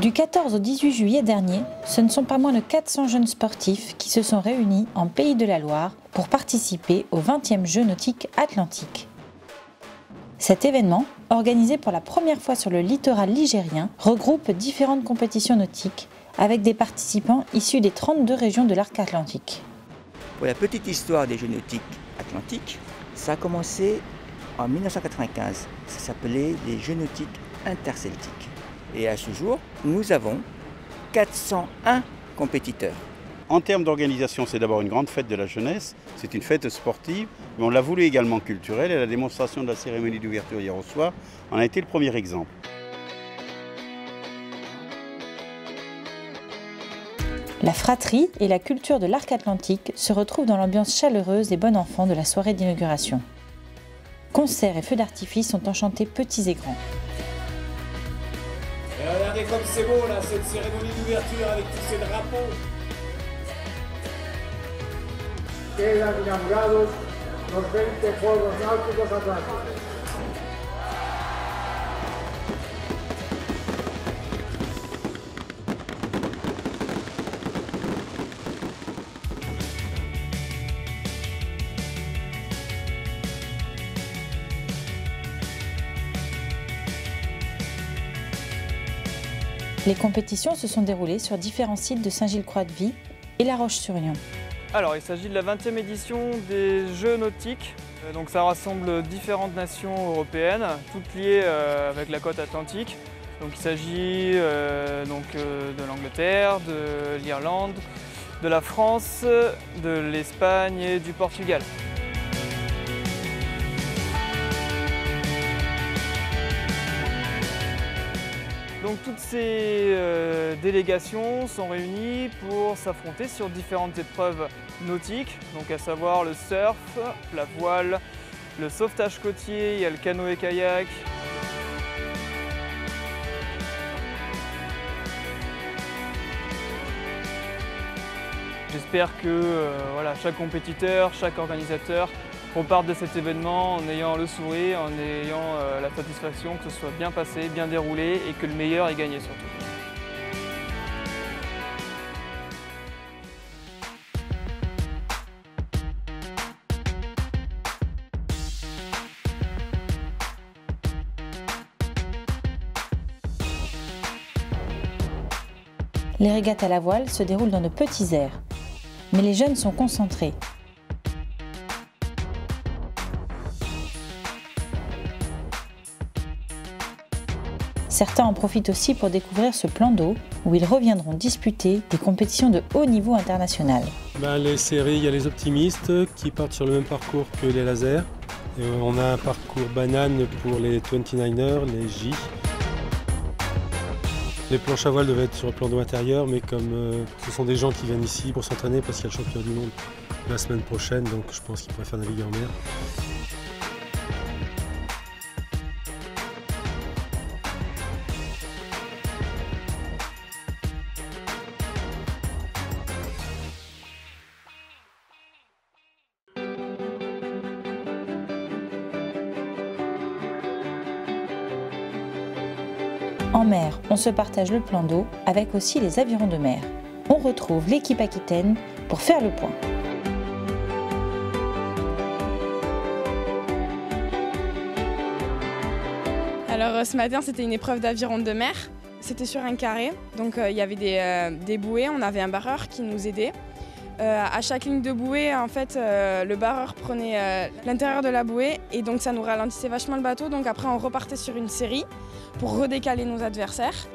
Du 14 au 18 juillet dernier, ce ne sont pas moins de 400 jeunes sportifs qui se sont réunis en Pays de la Loire pour participer aux 20e Jeux nautiques atlantiques. Cet événement, organisé pour la première fois sur le littoral ligérien, regroupe différentes compétitions nautiques avec des participants issus des 32 régions de l'arc atlantique. Pour la petite histoire des Jeux nautiques atlantiques, ça a commencé en 1995. Ça s'appelait les Jeux nautiques interceltiques. Et à ce jour, nous avons 401 compétiteurs. En termes d'organisation, c'est d'abord une grande fête de la jeunesse, c'est une fête sportive, mais on l'a voulu également culturelle et la démonstration de la cérémonie d'ouverture hier au soir en a été le premier exemple. La fratrie et la culture de l'arc atlantique se retrouvent dans l'ambiance chaleureuse et bon enfant de la soirée d'inauguration. Concerts et feux d'artifice sont enchantés petits et grands. Et regardez comme c'est beau là, cette cérémonie d'ouverture avec tous ces drapeaux. Quedan inaugurados los 20 Juegos Náuticos Atlánticos. Les compétitions se sont déroulées sur différents sites de Saint-Gilles-Croix-de-Vie et La Roche-sur-Yon. Alors, il s'agit de la 20e édition des Jeux nautiques. Donc ça rassemble différentes nations européennes, toutes liées avec la côte atlantique. Donc il s'agit de l'Angleterre, de l'Irlande, de la France, de l'Espagne et du Portugal. Donc toutes ces délégations sont réunies pour s'affronter sur différentes épreuves nautiques, donc à savoir le surf, la voile, le sauvetage côtier, il y a le canoë-kayak. J'espère que chaque compétiteur, chaque organisateur reparte de cet événement en ayant le sourire, en ayant la satisfaction que ce soit bien passé, bien déroulé et que le meilleur ait gagné surtout. Les régates à la voile se déroulent dans de petits airs, mais les jeunes sont concentrés. Certains en profitent aussi pour découvrir ce plan d'eau où ils reviendront disputer des compétitions de haut niveau international. Les séries, il y a les optimistes qui partent sur le même parcours que les lasers. Et on a un parcours banane pour les 29ers, les J. Les planches à voile devaient être sur le plan d'eau intérieur, mais comme ce sont des gens qui viennent ici pour s'entraîner parce qu'il y a le championnat du monde la semaine prochaine, donc je pense qu'ils préfèrent naviguer en mer. En mer, on se partage le plan d'eau avec aussi les avirons de mer. On retrouve l'équipe aquitaine pour faire le point. Alors ce matin c'était une épreuve d'aviron de mer. C'était sur un carré, donc il y avait des bouées, on avait un barreur qui nous aidait. À chaque ligne de bouée, en fait, le barreur prenait l'intérieur de la bouée et donc ça nous ralentissait vachement le bateau. Donc après on repartait sur une série pour redécaler nos adversaires.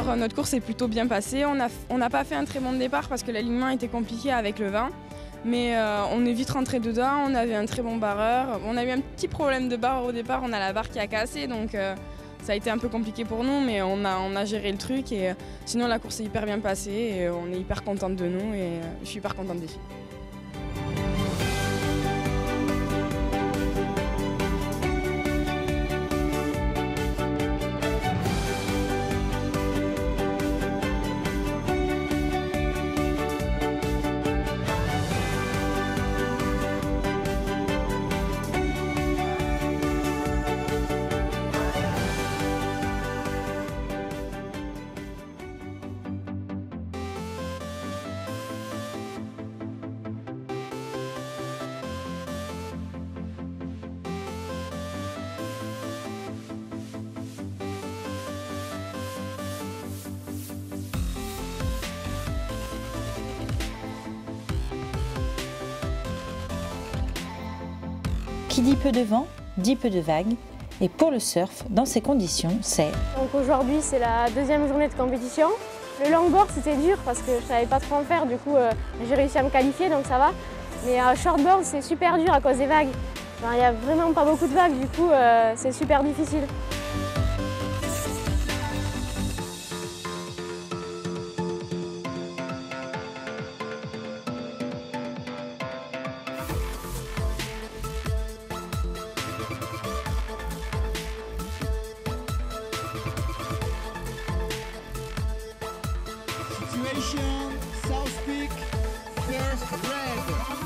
Alors notre course est plutôt bien passée, on n'a pas fait un très bon départ parce que l'alignement était compliqué avec le vent. Mais on est vite rentré dedans, on avait un très bon barreur. On a eu un petit problème de barre au départ, on a la barre qui a cassé, donc ça a été un peu compliqué pour nous, mais on a géré le truc et sinon la course est hyper bien passée et on est hyper contente de nous et je suis hyper contente des filles. Qui dit peu de vent, dit peu de vagues. Et pour le surf, dans ces conditions, c'est... Donc aujourd'hui, c'est la deuxième journée de compétition. Le longboard, c'était dur parce que je savais pas trop en faire. Du coup, j'ai réussi à me qualifier, donc ça va. Mais shortboard, c'est super dur à cause des vagues. Il n'y a vraiment pas beaucoup de vagues, du coup, c'est super difficile.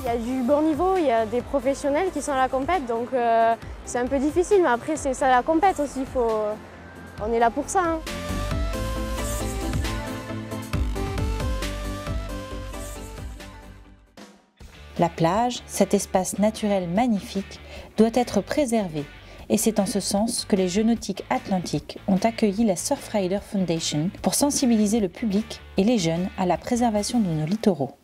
Il y a du bon niveau, il y a des professionnels qui sont à la compète, donc c'est un peu difficile, mais après c'est ça la compète aussi, on est là pour ça. Hein. La plage, cet espace naturel magnifique, doit être préservé. Et c'est en ce sens que les Jeux nautiques atlantiques ont accueilli la Surfrider Foundation pour sensibiliser le public et les jeunes à la préservation de nos littoraux.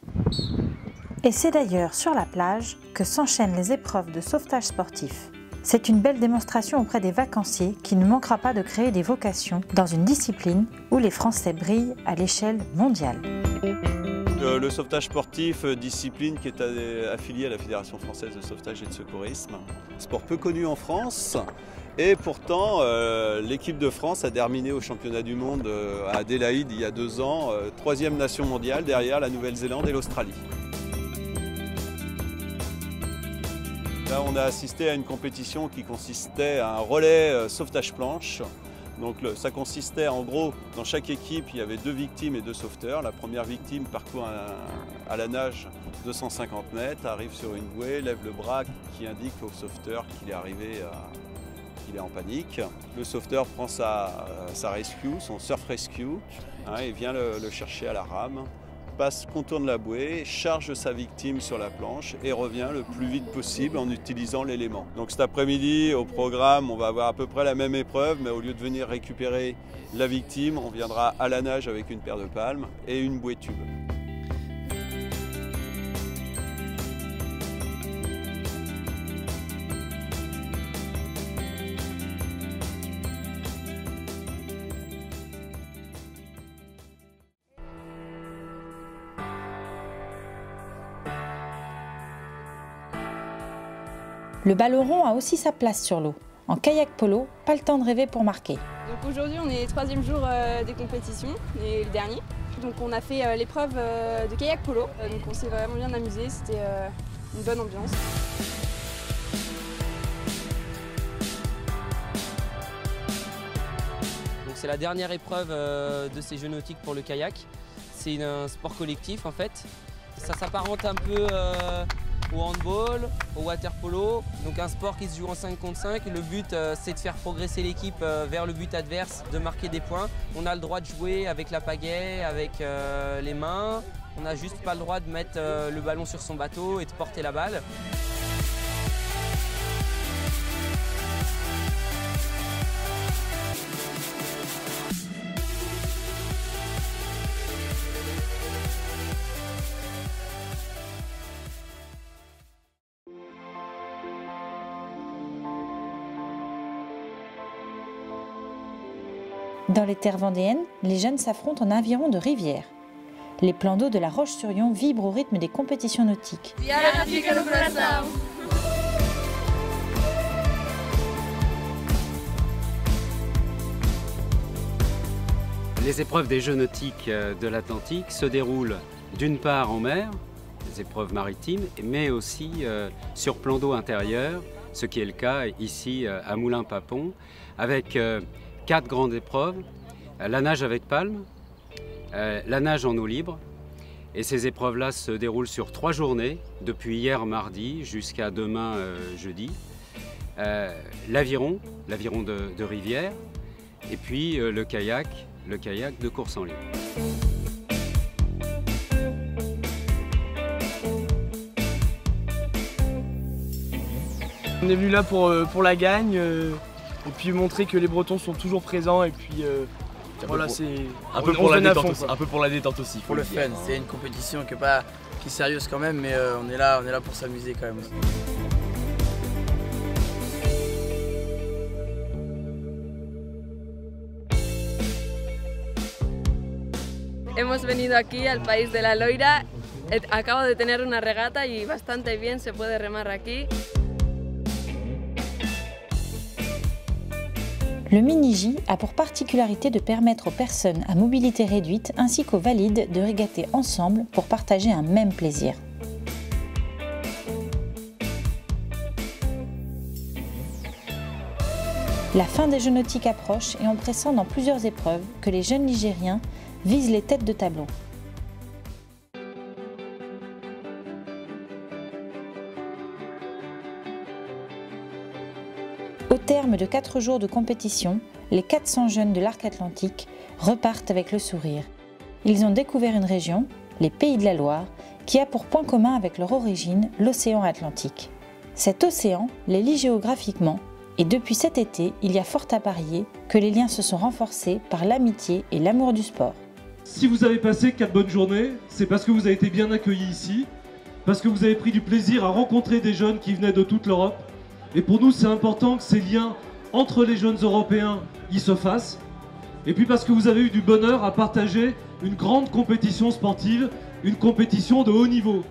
Et c'est d'ailleurs sur la plage que s'enchaînent les épreuves de sauvetage sportif. C'est une belle démonstration auprès des vacanciers qui ne manquera pas de créer des vocations dans une discipline où les Français brillent à l'échelle mondiale. Le sauvetage sportif, discipline qui est affiliée à la Fédération française de sauvetage et de secourisme. Sport peu connu en France et pourtant l'équipe de France a terminé au championnat du monde à Adélaïde il y a 2 ans, 3e nation mondiale derrière la Nouvelle-Zélande et l'Australie. Là on a assisté à une compétition qui consistait à un relais sauvetage planche. Donc ça consistait en gros, dans chaque équipe, il y avait 2 victimes et 2 sauveteurs. La première victime parcourt à la nage 250 mètres, arrive sur une bouée, lève le bras qui indique au sauveteur qu'il est arrivé, qu'il est en panique. Le sauveteur prend sa rescue, son surf rescue, et vient le chercher à la rame, contourne la bouée, charge sa victime sur la planche et revient le plus vite possible en utilisant l'élément. Donc cet après-midi, au programme, on va avoir à peu près la même épreuve, mais au lieu de venir récupérer la victime, on viendra à la nage avec une paire de palmes et une bouée tube. Le ballon rond a aussi sa place sur l'eau. En kayak polo, pas le temps de rêver pour marquer. Donc aujourd'hui, on est 3e jour des compétitions et le dernier. Donc on a fait l'épreuve de kayak polo. Donc on s'est vraiment bien amusé, c'était une bonne ambiance. C'est la dernière épreuve de ces Jeux nautiques pour le kayak. C'est un sport collectif en fait. Ça s'apparente un peu au handball, au water polo, donc un sport qui se joue en 5 contre 5. Le but c'est de faire progresser l'équipe vers le but adverse, de marquer des points. On a le droit de jouer avec la pagaie, avec les mains. On n'a juste pas le droit de mettre le ballon sur son bateau et de porter la balle. Dans les terres vendéennes, les jeunes s'affrontent en aviron de rivière. les plans d'eau de la Roche-sur-Yon vibrent au rythme des compétitions nautiques. Les épreuves des Jeux nautiques de l'Atlantique se déroulent d'une part en mer, les épreuves maritimes, mais aussi sur plan d'eau intérieur, ce qui est le cas ici à Moulins-Papon, avec 4 grandes épreuves, la nage avec palme, la nage en eau libre, et ces épreuves-là se déroulent sur 3 journées, depuis hier mardi jusqu'à demain jeudi. L'aviron de rivière, et puis le kayak de course en ligne. On est venu là pour la gagne et puis montrer que les Bretons sont toujours présents et puis voilà, c'est un peu pour la détente aussi. Pour le fun, c'est une compétition qui est sérieuse quand même, mais on est là pour s'amuser quand même. Hemos venido aquí al país de la Loira. Acabo de tener una regata y bastante bien se puede remar aquí. Le mini-J a pour particularité de permettre aux personnes à mobilité réduite ainsi qu'aux valides de régater ensemble pour partager un même plaisir. La fin des Jeux nautiques approche et on pressent dans plusieurs épreuves que les jeunes Ligériens visent les têtes de tableau. Au terme de 4 jours de compétition, les 400 jeunes de l'arc atlantique repartent avec le sourire. Ils ont découvert une région, les Pays de la Loire, qui a pour point commun avec leur origine l'océan Atlantique. Cet océan les lie géographiquement et depuis cet été, il y a fort à parier que les liens se sont renforcés par l'amitié et l'amour du sport. Si vous avez passé 4 bonnes journées, c'est parce que vous avez été bien accueillis ici, parce que vous avez pris du plaisir à rencontrer des jeunes qui venaient de toute l'Europe. Et pour nous, c'est important que ces liens entre les jeunes Européens y se fassent. Et puis parce que vous avez eu du bonheur à partager une grande compétition sportive, une compétition de haut niveau.